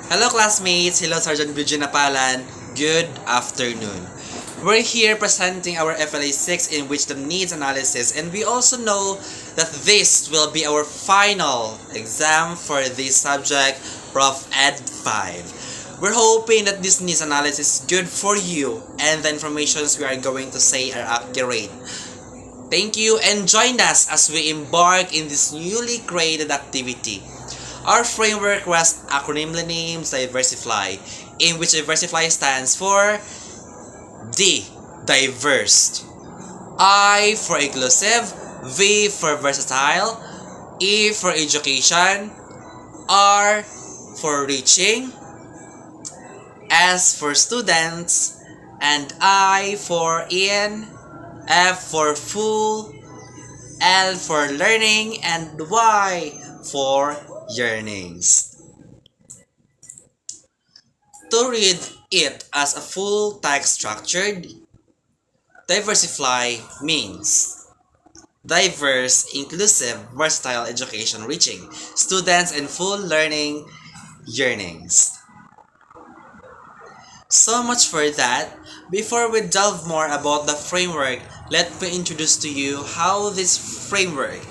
Hello classmates, hello Sergeant Bridget Napalan, good afternoon. We're here presenting our FLA 6 in which the needs analysis, and we also know that this will be our final exam for this subject, Prof Ed 5. We're hoping that this needs analysis is good for you and the informations we are going to say are accurate. Thank you and join us as we embark in this newly created activity. Our framework was acronymically named Diversifly, in which Diversifly stands for D, diverse, I for inclusive, V for versatile, E for education, R for reaching, S for students, and I for in, F for full, L for learning, and Y for yearnings. To read it as a full text structured, Diversifly means diverse, inclusive, versatile education reaching students and full learning yearnings. So much for that. Before we delve more about the framework, let me introduce to you how this framework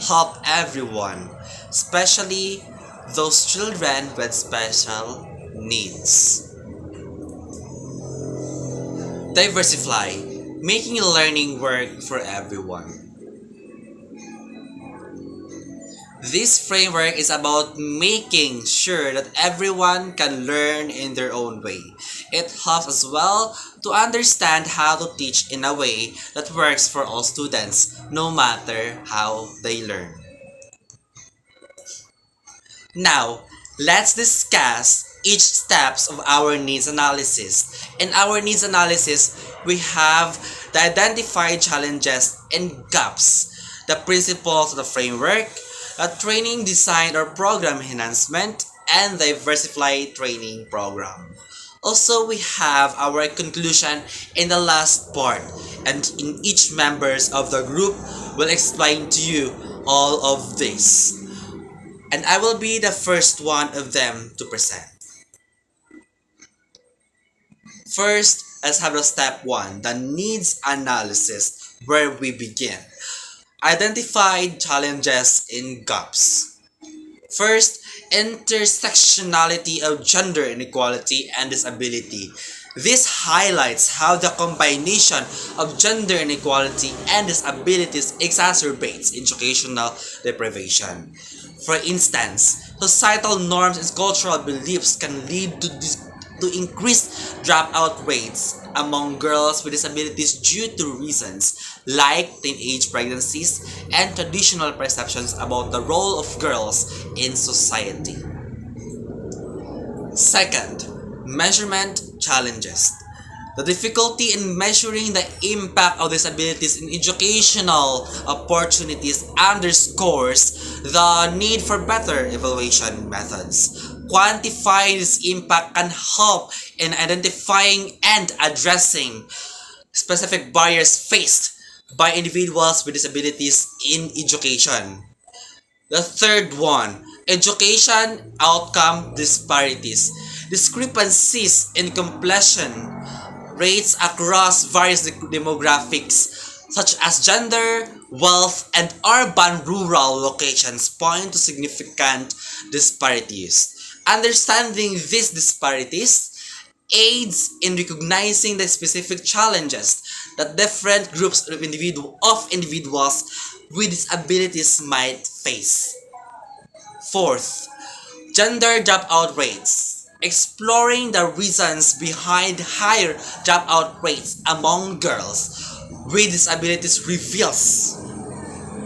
help everyone, especially those children with special needs. Diversify, making learning work for everyone. This framework is about making sure that everyone can learn in their own way. It helps as well to understand how to teach in a way that works for all students, no matter how they learn. Now, let's discuss each steps of our needs analysis. In our needs analysis, we have the identified challenges and gaps, the principles of the framework, a training design or program enhancement, and Diversify training program. Also, we have our conclusion in the last part, and in each members of the group will explain to you all of this. And I will be the first one of them to present. First, let's have the step 1, the needs analysis, where we begin. Identified challenges in gaps. First, intersectionality of gender inequality and disability. This highlights how the combination of gender inequality and disabilities exacerbates educational deprivation. For instance, societal norms and cultural beliefs can lead to increased dropout rates among girls with disabilities due to reasons like teenage pregnancies and traditional perceptions about the role of girls in society. Second, measurement challenges. The difficulty in measuring the impact of disabilities in educational opportunities underscores the need for better evaluation methods. Quantifying this impact can help in identifying and addressing specific barriers faced by individuals with disabilities in education. The third one, education outcome disparities. Discrepancies in completion rates across various demographics such as gender, wealth, and urban-rural locations point to significant disparities. Understanding these disparities aids in recognizing the specific challenges that different groups of individuals with disabilities might face. Fourth, gender dropout rates. Exploring the reasons behind higher dropout rates among girls with disabilities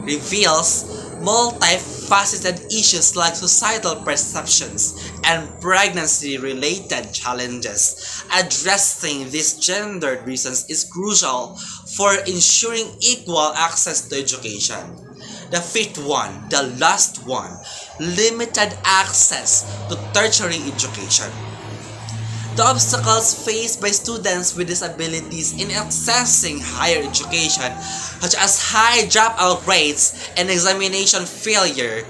reveals multifaceted issues like societal perceptions and pregnancy-related challenges. Addressing these gendered reasons is crucial for ensuring equal access to education. The fifth one, the last one, limited access to tertiary education. The obstacles faced by students with disabilities in accessing higher education, such as high dropout rates and examination failure,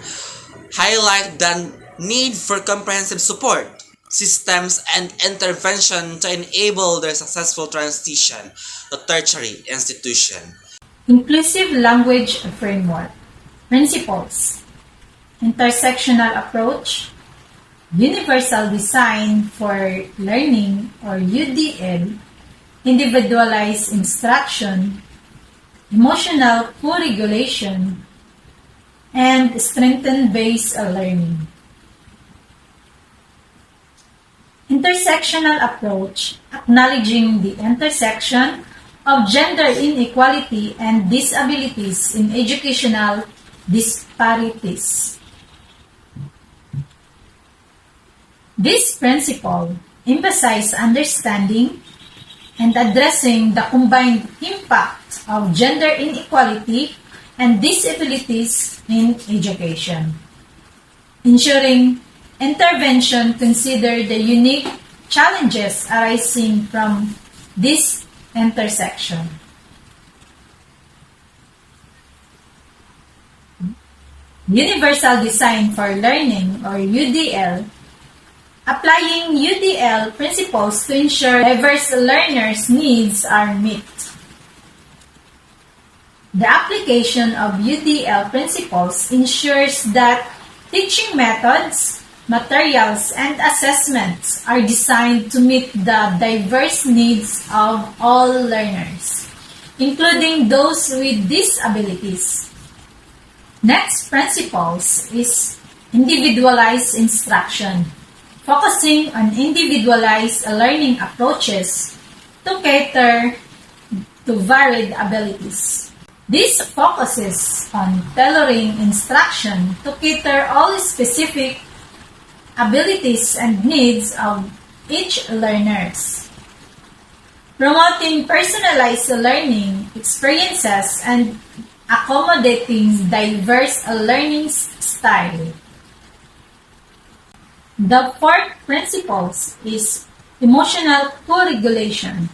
highlight the need for comprehensive support. systems, and intervention to enable their successful transition to tertiary institution. Inclusive language framework. Principles. Intersectional approach. Universal design for learning or UDL. Individualized instruction. Emotional co-regulation. And strengthen-based learning. Intersectional approach, acknowledging the intersection of gender inequality and disabilities in educational disparities. This principle emphasizes understanding and addressing the combined impact of gender inequality and disabilities in education, ensuring intervention consider the unique challenges arising from this intersection. Universal Design for Learning or UDL, applying UDL principles to ensure diverse learners' needs are met. The application of UDL principles ensures that teaching methods, materials, and assessments are designed to meet the diverse needs of all learners, including those with disabilities. Next principles is individualized instruction, focusing on individualized learning approaches to cater to varied abilities. This focuses on tailoring instruction to cater all specific abilities and needs of each learners, promoting personalized learning experiences and accommodating diverse learning style. The fourth principle is emotional co-regulation,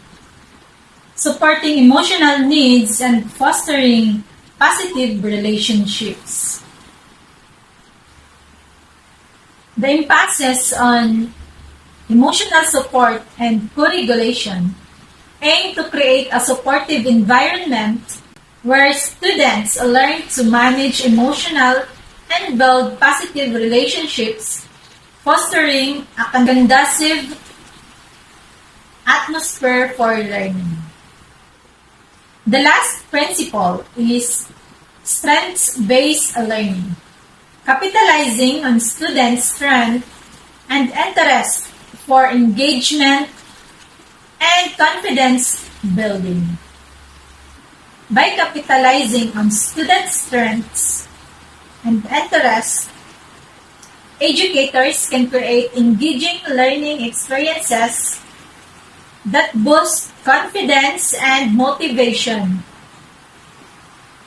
supporting emotional needs and fostering positive relationships. The emphasis on emotional support and co-regulation aim to create a supportive environment where students learn to manage emotional and build positive relationships, fostering a conducive atmosphere for learning. The last principle is strengths-based learning, capitalizing on students' strength and interest for engagement and confidence building. By capitalizing on students' strengths and interests, educators can create engaging learning experiences that boost confidence and motivation,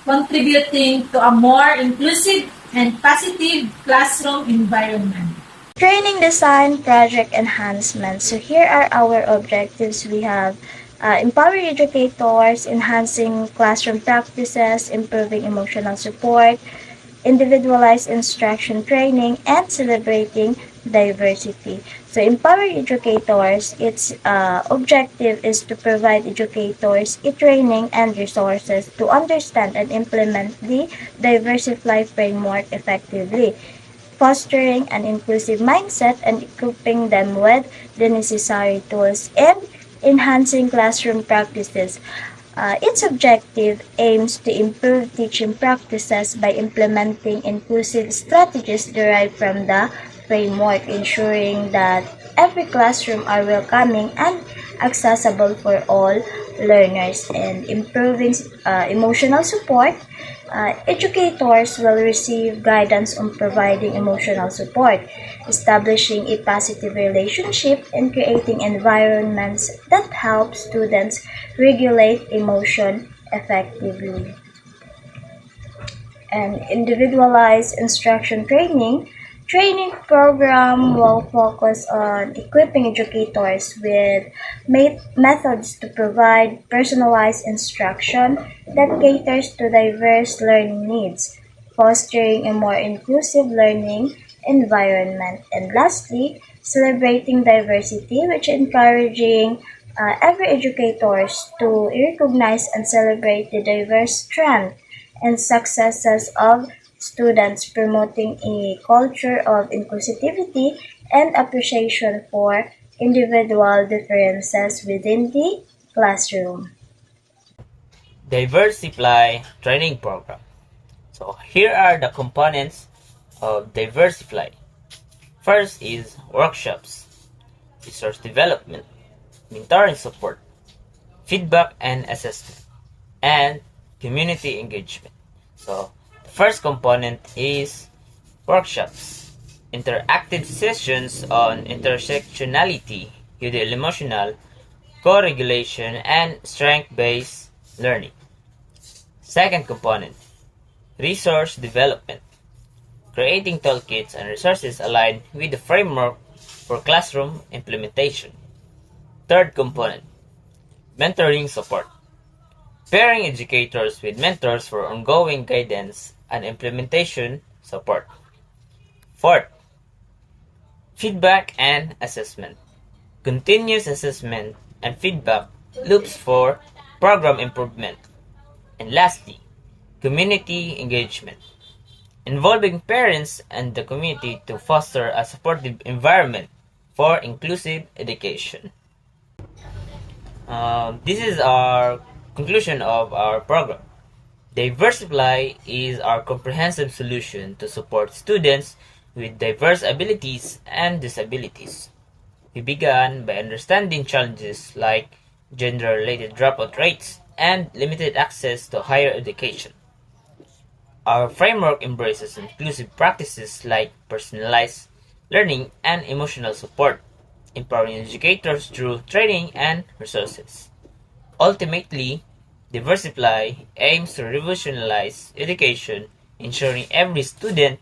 contributing to a more inclusive and positive classroom environment. Training design project enhancement. So here are our objectives. We have empower educators, enhancing classroom practices, improving emotional support, individualized instruction training, and celebrating diversity. So empower educators, its objective is to provide educators training and resources to understand and implement the Diversifly framework effectively, fostering an inclusive mindset and equipping them with the necessary tools and enhancing classroom practices. Its objective aims to improve teaching practices by implementing inclusive strategies derived from the framework, ensuring that every classroom are welcoming and accessible for all learners, and improving emotional support. Educators will receive guidance on providing emotional support, establishing a positive relationship, and creating environments that help students regulate emotion effectively. And individualized instruction training program will focus on equipping educators with methods to provide personalized instruction that caters to diverse learning needs, fostering a more inclusive learning environment. And lastly, celebrating diversity, which encouraging every educators to recognize and celebrate the diverse strengths and successes of students, promoting a culture of inclusivity and appreciation for individual differences within the classroom. Diversifly training program. So here are the components of Diversifly. First is workshops, resource development, mentoring support, feedback and assessment, and community engagement. So the first component is workshops, interactive sessions on intersectionality, emotional, co-regulation, and strength-based learning. Second component, resource development, creating toolkits and resources aligned with the framework for classroom implementation. Third component, mentoring support, pairing educators with mentors for ongoing guidance and implementation support. Fourth, feedback and assessment, continuous assessment and feedback loops for program improvement. And lastly, community engagement, involving parents and the community to foster a supportive environment for inclusive education. This is our conclusion of our program. Diversifly is our comprehensive solution to support students with diverse abilities and disabilities. We began by understanding challenges like gender-related dropout rates and limited access to higher education. Our framework embraces inclusive practices like personalized learning and emotional support, empowering educators through training and resources. Ultimately, Diversifly aims to revolutionize education, ensuring every student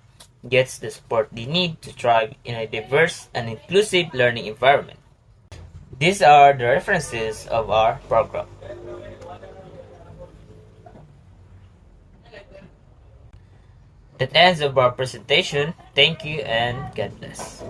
gets the support they need to thrive in a diverse and inclusive learning environment. These are the references of our program. That ends of our presentation. Thank you and God bless.